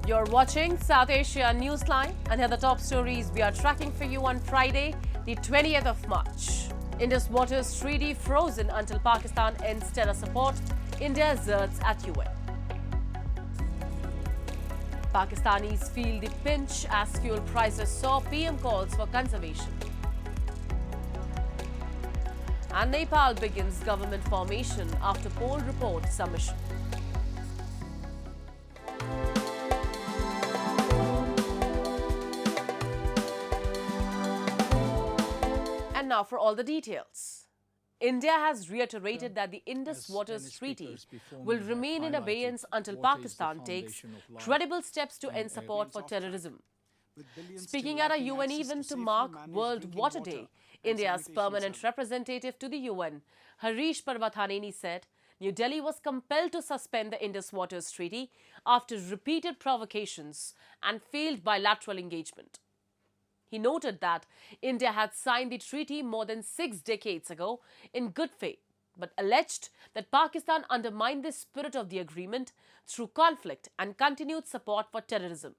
You're watching South Asia Newsline, and here are the top stories we are tracking for you on Friday, the 20th of March. Indus Waters Treaty frozen until Pakistan ends terror support. India asserts at UN. Pakistanis feel the pinch as fuel prices soar. PM calls for conservation. And Nepal begins government formation after poll report submission. And now for all the details. India has reiterated that the Indus Waters Treaty will remain in abeyance until Pakistan takes credible steps to end support for terrorism. Speaking at a UN event to mark World Water Day, India's permanent representative to the UN, Harish Parvathaneni, said New Delhi was compelled to suspend the Indus Waters Treaty after repeated provocations and failed bilateral engagement. He noted that India had signed the treaty more than 6 decades ago in good faith, but alleged that Pakistan undermined the spirit of the agreement through conflict and continued support for terrorism.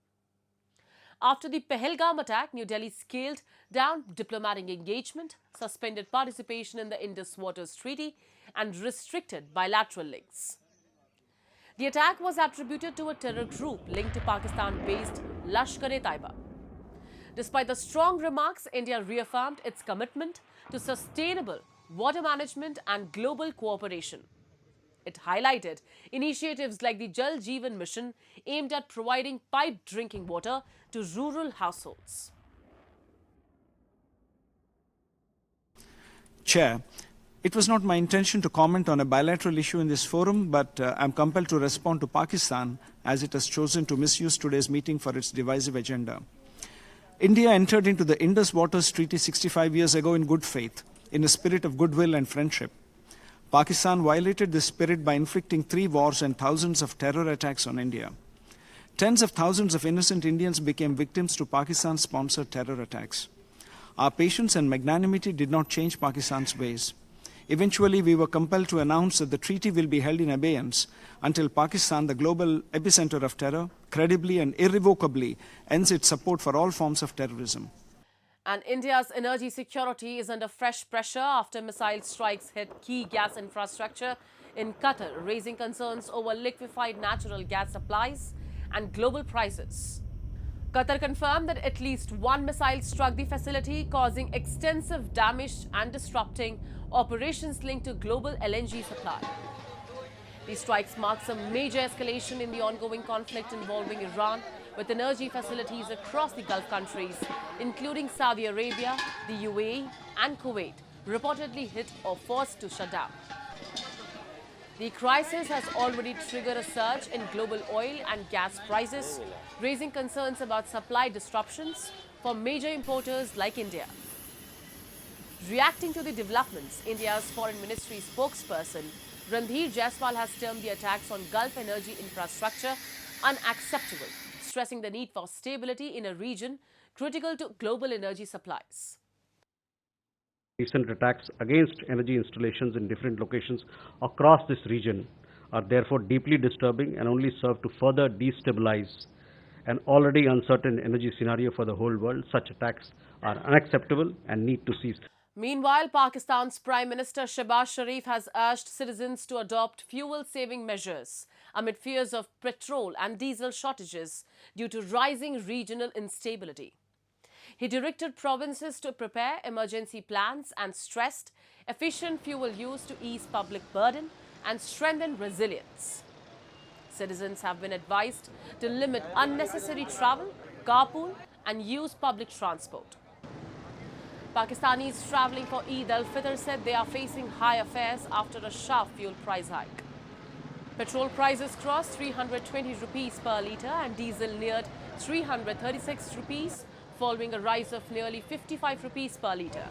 After the Pahalgam attack, New Delhi scaled down diplomatic engagement, suspended participation in the Indus Waters Treaty, and restricted bilateral links. The attack was attributed to a terror group linked to Pakistan-based Lashkar-e-Taiba. Despite the strong remarks, India reaffirmed its commitment to sustainable water management and global cooperation. It highlighted initiatives like the Jal Jeevan Mission aimed at providing piped drinking water to rural households. Chair, it was not my intention to comment on a bilateral issue in this forum, but I'm compelled to respond to Pakistan as it has chosen to misuse today's meeting for its divisive agenda. India entered into the Indus Waters Treaty 65 years ago in good faith, in a spirit of goodwill and friendship. Pakistan violated this spirit by inflicting 3 wars and thousands of terror attacks on India. Tens of thousands of innocent Indians became victims to Pakistan-sponsored terror attacks. Our patience and magnanimity did not change Pakistan's ways. Eventually, we were compelled to announce that the treaty will be held in abeyance until Pakistan, the global epicenter of terror, credibly and irrevocably ends its support for all forms of terrorism. And India's energy security is under fresh pressure after missile strikes hit key gas infrastructure in Qatar, raising concerns over liquefied natural gas supplies and global prices. Qatar confirmed that at least 1 missile struck the facility, causing extensive damage and disrupting operations linked to global LNG supply. These strikes mark some major escalation in the ongoing conflict involving Iran, with energy facilities across the Gulf countries, including Saudi Arabia, the UAE and Kuwait, reportedly hit or forced to shut down. The crisis has already triggered a surge in global oil and gas prices, raising concerns about supply disruptions for major importers like India. Reacting to the developments, India's Foreign Ministry spokesperson Randhir Jaiswal has termed the attacks on Gulf energy infrastructure unacceptable, stressing the need for stability in a region critical to global energy supplies. Recent attacks against energy installations in different locations across this region are therefore deeply disturbing and only serve to further destabilize an already uncertain energy scenario for the whole world. Such attacks are unacceptable and need to cease. Meanwhile, Pakistan's Prime Minister Shehbaz Sharif has urged citizens to adopt fuel-saving measures amid fears of petrol and diesel shortages due to rising regional instability. He directed provinces to prepare emergency plans and stressed efficient fuel use to ease public burden and strengthen resilience. Citizens have been advised to limit unnecessary travel, carpool and use public transport. Pakistanis travelling for Eid al-Fitr said they are facing higher fares after a sharp fuel price hike. Petrol prices crossed 320 rupees per litre and diesel neared 336 rupees, following a rise of nearly 55 rupees per litre.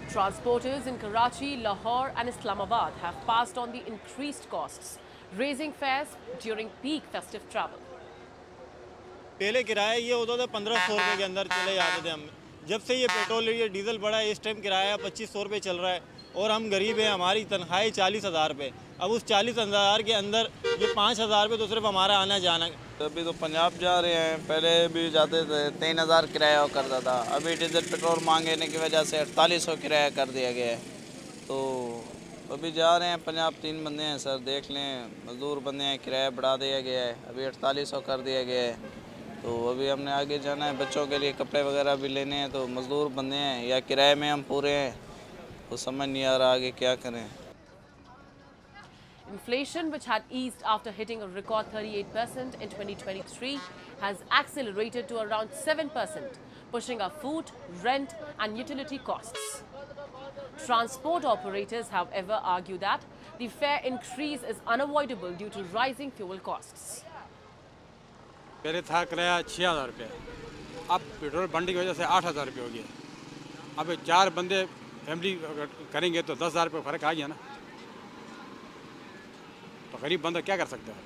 Transporters in Karachi, Lahore and Islamabad have passed on the increased costs, raising fares during peak festive travel. पहले किराया ये होता था 1500 रुपए के अंदर चले जाते थे हम। जब से ये पेट्रोल ये डीजल बढ़ा है, इस टाइम किराया 2500 रुपए चल रहा है और हम गरीब हैं, हमारी तनख्वाही 40,000 रुपए। अब उस 40,000 के अंदर ये 5,000 पे तो सिर्फ हमारा आना जाना। अभी तो पंजाब जा रहे हैं, पहले भी जाते थे 3,000 किराया करता था, अभी डीजल पेट्रोल मांगने की वजह से 4800 किराया कर दिया गया है। तो अभी जा रहे हैं पंजाब, 3 बंदे हैं सर, देख लें, मज़दूर बंदे हैं, किराया बढ़ा दिया गया है, अभी 4800 कर दिया गया है। तो अभी हमने आगे जाना है, बच्चों के लिए कपड़े वगैरह भी लेने हैं, तो मज़दूर बंदे हैं या किराए में हम पूरे हैं, तो समझ नहीं आ रहा आगे क्या करें। Inflation, which had eased after hitting a record 38% in 2023, has accelerated to around 7%, pushing up food, rent and utility costs. Transport operators, however, argue that the fare increase is unavoidable due to rising fuel costs. पहले था किराया 6,000 रुपये, अब petrol बढ़ने की वजह से 8,000 रुपये हो गया। अब 4 बंदे फैमिली करेंगे तो 10,000 रुपये फ़र्क आ गया ना। तो गरीब बंदा क्या कर सकता है,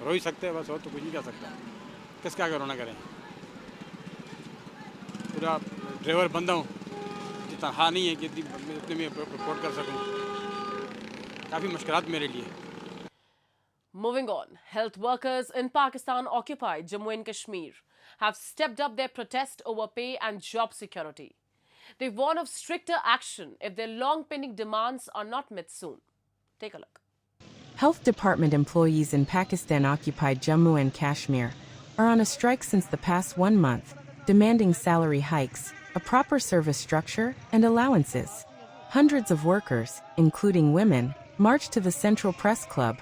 रो ही सकते हैं बस, और तो कुछ नहीं कर सकता। किसका आगे रोना करें, पूरा ड्राइवर बंदा हूँ, इतना हाँ नहीं है कि इतने में रिपोर्ट कर सकूँ, काफ़ी मुश्किलात मेरे लिए। Moving on, health workers in Pakistan-occupied Jammu and Kashmir have stepped up their protest over pay and job security. They warn of stricter action if their long-pending demands are not met soon. Take a look. Health Department employees in Pakistan-occupied Jammu and Kashmir are on a strike since the past 1 month, demanding salary hikes, a proper service structure, and allowances. Hundreds of workers, including women, marched to the Central Press Club,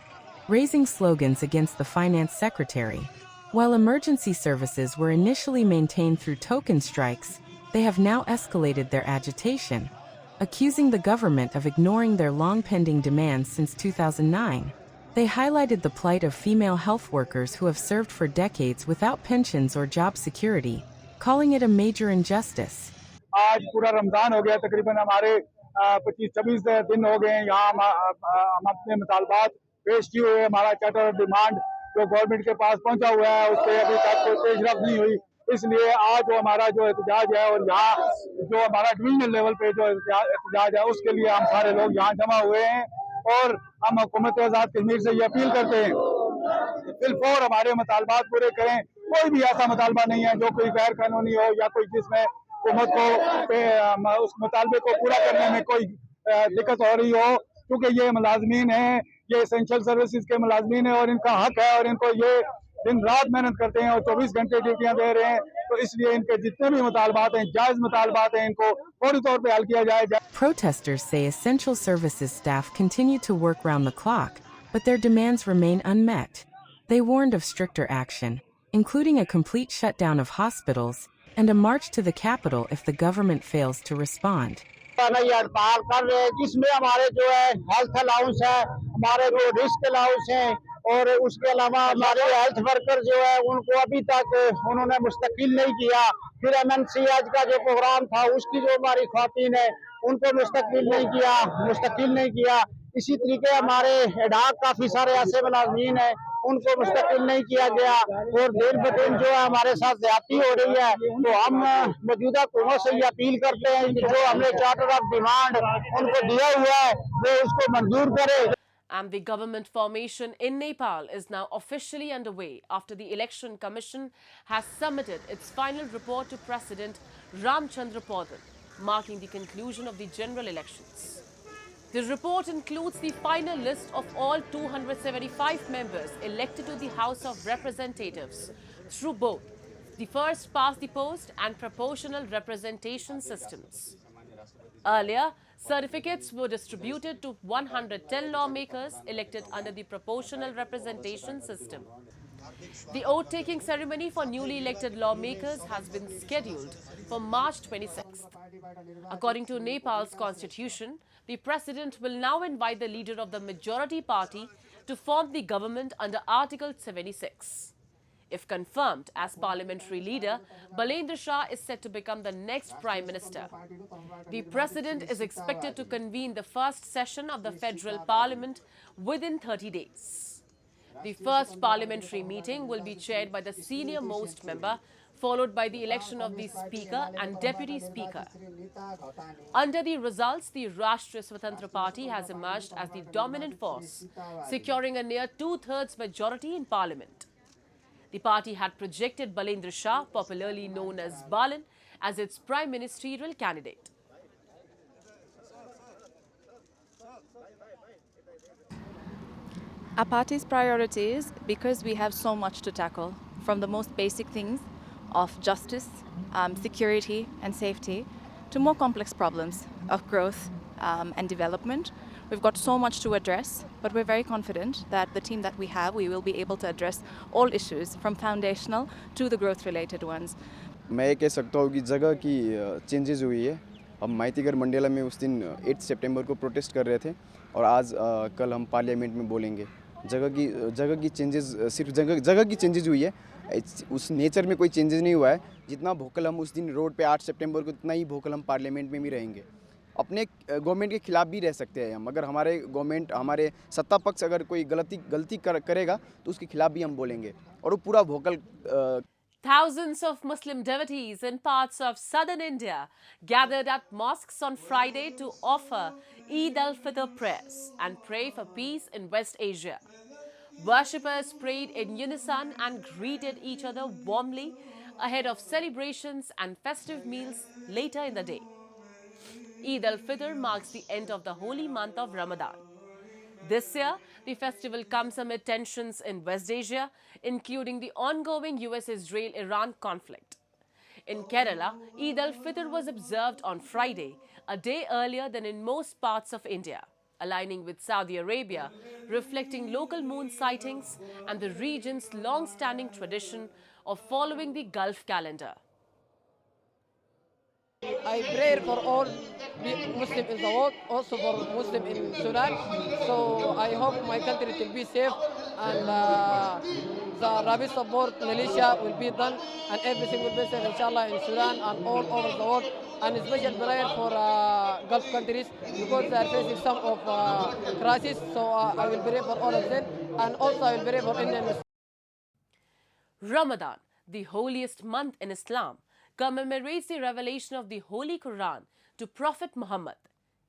raising slogans against the finance secretary. While emergency services were initially maintained through token strikes, they have now escalated their agitation, accusing the government of ignoring their long-pending demands since 2009. They highlighted the plight of female health workers who have served for decades without pensions or job security, calling it a major injustice. आज पूरा रमज़ान हो गया, तकरीबन हमारे 25-26 दिन हो गए। यहाँ हम अपने मुतालबात पेश किए हुए, हमारा चार्टर ऑफ डिमांड जो गवर्नमेंट के पास पहुँचा हुआ है, उस पर अभी तक कोई पेशरफ नहीं हुई। इसलिए आज जो हमारा जो एहतजाज है, और यहाँ जो हमारा डिवीजनल लेवल पे जो एहतजाज है, उसके लिए हम सारे लोग यहाँ जमा हुए हैं। और हम हुकूमत आज़ाद कश्मीर से ये अपील करते हैं, बिलफौर हमारे मुतालबात पूरे करें। कोई भी ऐसा मुतालबा नहीं है जो कोई गैर कानूनी हो, या कोई जिसमें हुकूमत को उस मुतालबे को पूरा करने में कोई दिक्कत हो रही हो, क्योंकि ये मुलाजमीन हैं, ये एसेंशियल सर्विसेज के मुलाजमीन हैं, और इनका हक है, और इनको ये दिन रात मेहनत करते हैं और 24 घंटे ड्यूटियां दे रहे हैं। तो इसलिए इनके जितने भी मुतालबात हैं, जायज मुतालबात हैं, इनको फौरी तौर पे हल किया जाए। Protesters say essential services staff continue to work round the clock, but their demands remain unmet. They warned of stricter action, including a complete shutdown of hospitals and a march to the capital if the government fails to respond. हड़ताल कर रहे हैं, जिसमें हमारे जो है health allowance है, हमारे जो रिस्क अलाउंस हैं, और उसके अलावा हमारे हेल्थ वर्कर जो है उनको अभी तक उन्होंने मुस्तकिल नहीं किया। फिर MNCH का जो प्रोग्राम था, उसकी जो हमारी ख्वातीन है उनको मुस्तकिल नहीं किया। इसी तरीके हमारे एडाक काफी सारे ऐसे मुलाजमीन हैं, उनको मुस्तकिल नहीं किया गया, और दिन ब दिन जो है हमारे साथ ज्यादती हो रही है। तो हम मौजूदा हुकूमत से ये अपील करते हैं कि जो हमने चार्टर ऑफ डिमांड उनको दिया हुआ है, वो उसको मंजूर करे। And the government formation in Nepal is now officially underway after the Election Commission has submitted its final report to President Ram Chandra Paudel, marking the conclusion of the general elections. The report includes the final list of all 275 members elected to the House of Representatives through both the first past the post and proportional representation systems. Earlier, certificates were distributed to 110 lawmakers elected under the proportional representation system. The oath-taking ceremony for newly elected lawmakers has been scheduled for March 26th. According to Nepal's constitution, the president will now invite the leader of the majority party to form the government under Article 76. If confirmed as parliamentary leader, Balendra Shah is set to become the next Prime Minister. The President is expected to convene the first session of the Federal Parliament within 30 days. The first parliamentary meeting will be chaired by the senior-most member, followed by the election of the Speaker and Deputy Speaker. Under the results, the Rashtriya Swatantra Party has emerged as the dominant force, securing a near two-thirds majority in Parliament. The party had projected Balendra Shah, popularly known as Balan, as its prime ministerial candidate. Our party's priorities, because we have so much to tackle, from the most basic things of justice, security and safety, to more complex problems of growth and development. We've got so much to address, but we're very confident that the team that we have, we will be able to address all issues from foundational to the growth-related ones. मैं ये कह सकता हूँ कि जगह की changes हुई है. हम माइतीगढ़ मंडेला में उस दिन 8 सितंबर को प्रोटेस्ट कर रहे थे और आज कल हम पार्लियामेंट में बोलेंगे. जगह की चेंजेस सिर्फ जगह की चेंजेस हुई है. उस नेचर में कोई चेंजेस नहीं हुआ है. जितना भोकल हम उस दिन रोड पे 8 सितंबर को उतना ही भोकल हम पार्लियामेंट में भी रहेंगे. अपने गवर्नमेंट के खिलाफ भी रह सकते हैं हम. अगर हमारे गवर्नमेंट हमारे सत्ता पक्ष अगर कोई गलती करेगा तो उसके खिलाफ भी हम बोलेंगे और वो पूरा भोकल. Thousands of Muslim devotees in parts of southern India gathered at mosques on Friday to offer Eid al-Fitr prayers and pray for peace in West Asia. Worshippers prayed in unison and greeted each other warmly ahead of celebrations and festive meals later in the day. Eid al-Fitr marks the end of the holy month of Ramadan. This year, the festival comes amid tensions in West Asia, including the ongoing US-Israel-Iran conflict. In Kerala, Eid al-Fitr was observed on Friday, a day earlier than in most parts of India, aligning with Saudi Arabia, reflecting local moon sightings and the region's long-standing tradition of following the Gulf calendar. I pray for all Muslims in the world, also for Muslims in Sudan. So I hope my country will be safe and the rapid support militia will be done and everything will be safe, inshallah, in Sudan and all over the world. And special prayer for Gulf countries because they are facing some of crisis. So I will pray for all of them and also I will pray for Indian. Ramadan, the holiest month in Islam, commemorates the revelation of the Holy Quran to Prophet Muhammad.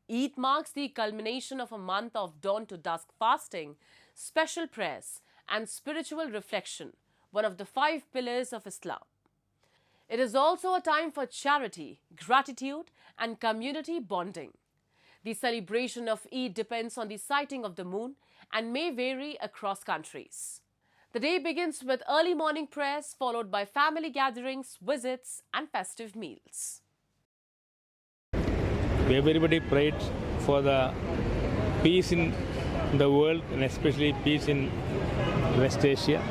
Eid marks the culmination of a month of dawn to dusk fasting, special prayers, and spiritual reflection, one of the 5 pillars of Islam. It is also a time for charity, gratitude, and community bonding. The celebration of Eid depends on the sighting of the moon and may vary across countries. The day begins with early morning prayers, followed by family gatherings, visits, and festive meals. Everybody prayed for the peace in the world and especially peace in West Asia.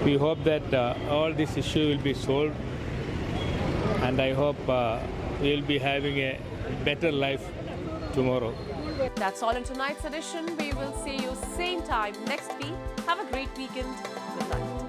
We hope that all this issue will be solved, and I hope we will be having a better life tomorrow. That's all in tonight's edition. We will see you same time next week. Have a great weekend. Good night.